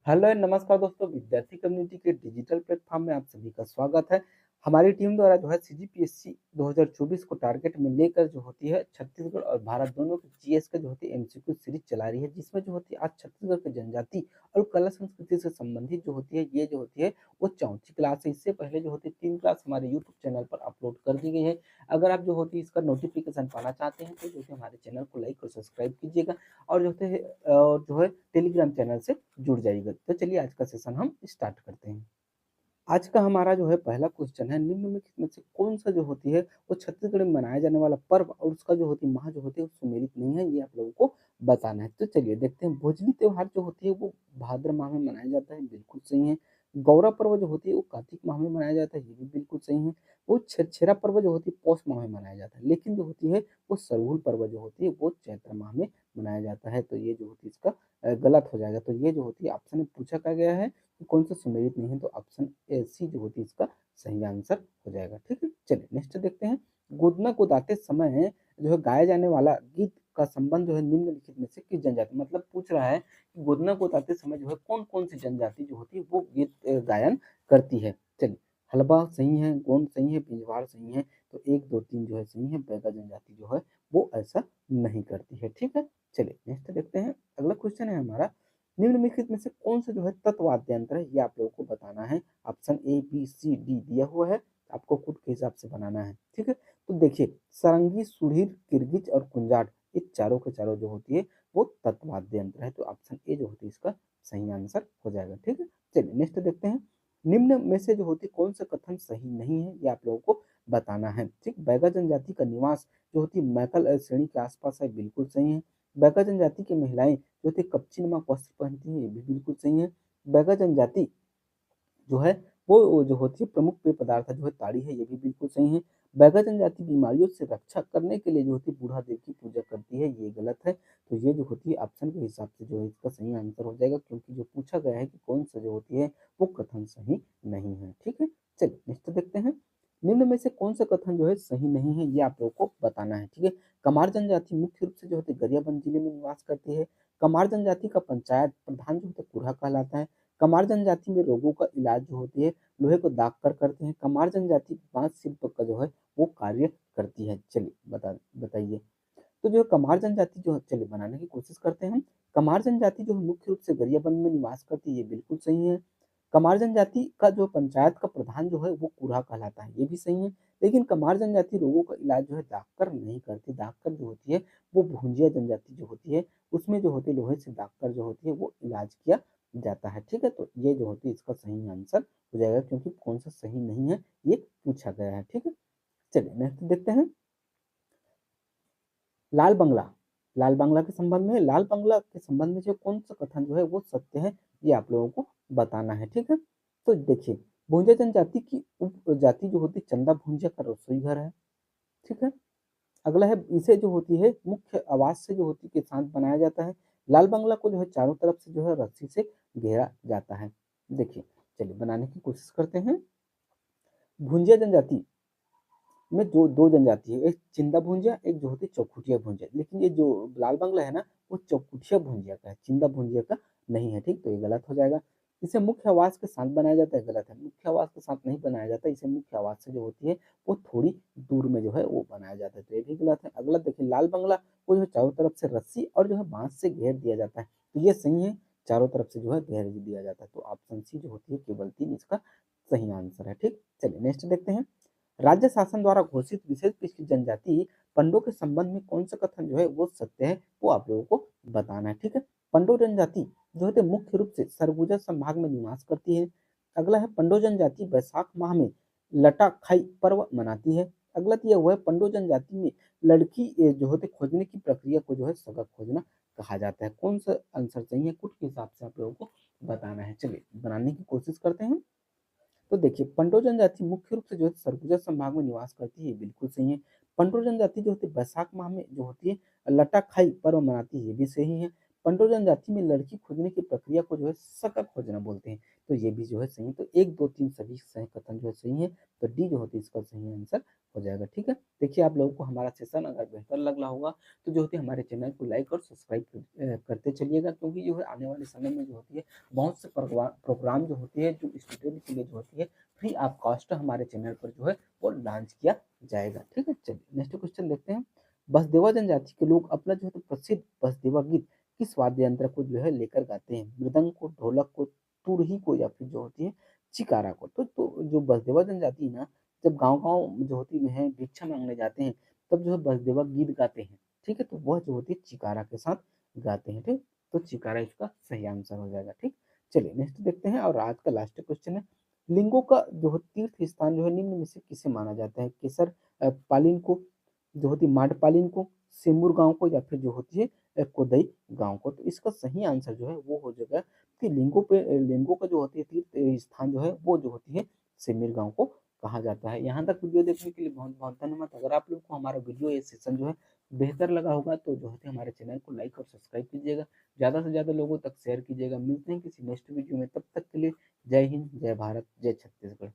Hello and नमस्कार दोस्तों, विद्यार्थी कम्युनिटी के डिजिटल प्लेटफॉर्म में आप सभी का स्वागत है। हमारी टीम द्वारा जो है सीजीपीएससी 2024 को टारगेट में लेकर जो होती है छत्तीसगढ़ और भारत दोनों की जीएस का जो होती है एमसीक्यू सीरीज चला रही है, जिसमें जो होती है आज छत्तीसगढ़ की जनजाति और कला संस्कृति से संबंधित जो होती है ये जो होती है वो चौथी क्लास है। इससे पहले जो होती है 3 क्लास हमारे यूट्यूब चैनल पर अपलोड कर दी गई है। अगर आप जो होती है इसका नोटिफिकेशन पाना चाहते हैं तो जो है हमारे चैनल को लाइक और सब्सक्राइब कीजिएगा और जो है टेलीग्राम चैनल से जुड़ जाइएगा। तो चलिए आज का सेशन हम स्टार्ट करते हैं। आज का हमारा जो है पहला क्वेश्चन है, निम्नलिखित में से कौन सा जो होती है वो छत्तीसगढ़ में मनाया जाने वाला पर्व और उसका जो होती है माह जो होती है वो सुमेलित नहीं है, ये आप लोगों को बताना है। तो चलिए देखते हैं। भोजली त्योहार जो होती है वो भाद्र माह में मनाया जाता है, बिल्कुल सही है। गौरा पर्व जो होती है वो कार्तिक माह में मनाया जाता है, ये भी बिल्कुल सही है। वो छेरा पर्व जो होती है पौष माह में मनाया जाता है, लेकिन जो होती है वो सरहुल पर्व जो होती है वो चैत्र माह में मनाया जाता है। तो ये जो होती है इसका गलत हो जाएगा। तो ये जो होती है ऑप्शन में पूछा क्या गया है कि कौन सा सुमेलित नहीं है, तो ऑप्शन ए सी जो होती है इसका सही आंसर हो जाएगा। ठीक है, चलिए नेक्स्ट देखते हैं। गोदना गोदाते समय जो है गाया जाने वाला गीत का संबंध जो है निम्नलिखित में से किस जनजाति, मतलब पूछ रहा है कि गोदना गोदाते समय जो है कौन कौन सी जनजाति जो होती है वो गीत गायन करती है। चलिए, हलबा सही है, गोंड सही है, बिंजवाड़ सही है। तो 1 2 3 जो है सही है। बैगा जनजाति जो है वो ऐसा नहीं करती है। ठीक है, चलिए नेक्स्ट देखते हैं। अगला क्वेश्चन है हमारा, निम्नलिखित में से कौन सा जो है तत्वाद्य यंत्र है, ये आप लोगों को बताना है। Option A B C D दिया हुआ है, आपको खुद के हिसाब से बनाना है। ठीक है, तो देखिए सारंगी, सुरहीर, किरगिच और कुंजाट, ये चारों के चारों जो होती है वो तत्वाद्य यंत्र है। तो ऑप्शन ए जो होती है इसका सही आंसर हो जाएगा। ठीक है, चलिए नेक्स्ट देखते हैं। निम्न में से जो होती है कौन सा कथन सही नहीं है, ये आप लोगों को बताना है। ठीक, बैगा जनजाति का निवास जो होती है मैकल श्रेणी के आसपास है, बिल्कुल सही है। बैगा जनजाति की महिलाएं जो होती है कपची नुमा वस्त्र पहनती हैं, ये भी बिल्कुल सही है। बैगा जनजाति जो है वो जो होती है प्रमुख पेय पदार्थ जो है ताड़ी है, ये भी बिल्कुल सही है। बैगा जनजाति बीमारियों से रक्षा करने के लिए जो होती है बूढ़ा देव की पूजा करती है, ये गलत है। तो ये जो होती है ऑप्शन के हिसाब से जो है इसका सही आंसर हो जाएगा, क्योंकि जो पूछा गया है कि कौन सा जो होती है वो कथन सही नहीं है। ठीक है, चलिए नेक्स्ट देखते हैं। निम्न में से कौन सा कथन जो है सही नहीं है, ये आप लोगों को बताना है। ठीक है, कमार जनजाति मुख्य रूप से जो होती है गरियाबंद जिले में निवास करती है। कमार जनजाति का पंचायत प्रधान जो होता है कुरहा कहलाता है। कमार जनजाति में रोगों का इलाज जो होती है लोहे को दाग कर करते हैं। कमार जनजाति बांस शिल्प का जो है वो कार्य करती है। चलिए बताइए। तो जो है कमार जनजाति जो है, चलिए बनाने की कोशिश करते हैं हम। कमार जनजाति जो है मुख्य रूप से गरियाबंद में निवास करती है, ये बिल्कुल सही है। कमार जनजाति का जो पंचायत का प्रधान जो है वो कुरहा कहलाता है, ये भी सही है। लेकिन कमार जनजाति रोगों का इलाज जो है दागकर नहीं करती। दागकर जो होती है वो भूंजिया जनजाति जो होती है उसमें जो होती है लोहे से दागकर जो होती है वो इलाज किया जाता है। ठीक है, तो ये जो होती है इसका सही आंसर हो जाएगा, क्योंकि कौन सा सही नहीं है ये पूछा गया है। ठीक है, चलिए नेक्स्ट देखते हैं। लाल बंगला, लाल बंगला के संबंध में, लाल बंगला के संबंध में जो कौन सा कथन जो है वो सत्य है, ये आप लोगों को बताना है। ठीक है, तो देखिए भूंजा जनजाति की उप जाति जो होती है चंदा भूंजा का रसोई घर है। ठीक है, अगला है इसे जो होती है मुख्य आवास से जो होती है के साथ बनाया जाता है। लाल बंगला को जो है चारों तरफ से जो है रस्सी से घेरा जाता है। देखिए, चलिए बनाने की कोशिश करते हैं। भुंजिया जनजाति में दो दो जनजाति है, एक चिंदा भुंजिया, एक जो होती है चौखुटिया भुंजिया। लेकिन ये जो लाल बंगला है ना वो चौखुटिया भुंजिया का है, चिंदा भुंजिया का नहीं है। ठीक, तो ये गलत हो जाएगा। इसे मुख्य आवास के साथ बनाया जाता है, गलत है। मुख्य आवास के साथ नहीं बनाया जाता, इसे मुख्य आवास से जो होती है वो थोड़ी दूर में जो है वो बनाया जाता है, तो ये भी गलत है। अगला देखिए, लाल बंगला को जो है चारों तरफ से रस्सी और जो है बांस से घेर दिया जाता है, तो ये सही है। चारों तरफ से जो है घेर दिया जाता है, तो ऑप्शन सी जो होती है केवल 3 इसका सही आंसर है। ठीक, चलिए नेक्स्ट देखते हैं। राज्य शासन द्वारा घोषित विशेष पिछड़ी जनजाति पंडो के संबंध में कौन सा कथन जो है वो सत्य है, वो आप लोगों को बताना है। ठीक है, पंडो जनजाति जो है मुख्य रूप से सरगुजा संभाग में निवास करती है। अगला है पंडो जनजाति वैशाख माह में लटा खाई पर्व मनाती है। अगला दिया हुआ है पंडो जनजाति में लड़की जो होते खोजने की प्रक्रिया को जो है सगा खोजना कहा जाता है। कौन सा आंसर सही है, कुछ के हिसाब से आप लोगों को बताना है। चलिए बनाने की कोशिश करते हैं। तो देखिए पंडो जनजाति मुख्य रूप से जो है सरगुजा संभाग में निवास करती है, बिल्कुल सही है। पंडो जनजाति जो होती है वैशाख माह में जो होती है लट्टा खाई पर्व मनाती है, ये भी सही है। पंडो जनजाति में लड़की खोजने की प्रक्रिया को जो है सका खोजना बोलते हैं। तो ये भी जो है सही है। तो 1, 2, 3 सभी सही कथन जो है सही है। तो डी जो होती है इसका सही आंसर हो जाएगा। ठीक है। देखिए आप लोगों को हमारा सेशन अगर बेहतर लग रहा होगा तो जो होती है हमारे चैनल को लाइक और सब्सक्राइब करते चलिएगा, क्योंकि जो है आने वाले समय में जो होती है बहुत से प्रोग्राम जो होती है जो स्टूडेंट के लिए जो होती है फ्री ऑफ कॉस्ट हमारे चैनल पर जो है वो लॉन्च किया जाएगा। ठीक है। चलिए नेक्स्ट क्वेश्चन देखते हैं। बसदेवा जनजाति के लोग अपना जो है तो प्रसिद्ध बसदेवा गीत किस वाद्य यंत्र को जो है लेकर गाते हैं? मृदंग को, ढोलक को, तुरही को, या फिर जो होती है चिकारा को। तो जो बसदेवा जनजाति है ना, जब गांव-गांव जो होती है भिक्षा मांगने जाते हैं तब जो है बसदेवा गीत गाते हैं। ठीक है। तो वह जो होती है चिकारा के साथ गाते हैं। ठीक। तो चिकारा इसका सही आंसर हो जाएगा। ठीक। चलिए नेक्स्ट देखते हैं और आज का लास्ट क्वेश्चन है। लिंगों का जो है तीर्थ स्थान जो है निम्न में से किसे माना जाता है? केसर पालिन को, जो होती है माडपालिन को, सिमुर गांव को, या फिर जो होती है कोदई गांव को। तो इसका सही आंसर जो है वो हो जाएगा कि लिंगों का जो होती है तीर्थ स्थान जो है वो जो होती है सिमिर गांव को कहा जाता है। यहाँ तक वीडियो देखने के लिए बहुत बहुत धन्यवाद। अगर आप लोग को हमारा वीडियो ये सेशन जो है बेहतर लगा होगा तो जो है हमारे चैनल को लाइक और सब्सक्राइब कीजिएगा, ज़्यादा से ज़्यादा लोगों तक शेयर कीजिएगा। मिलते हैं किसी नेक्स्ट वीडियो में, तब तक के लिए जय हिंद, जय भारत, जय छत्तीसगढ़।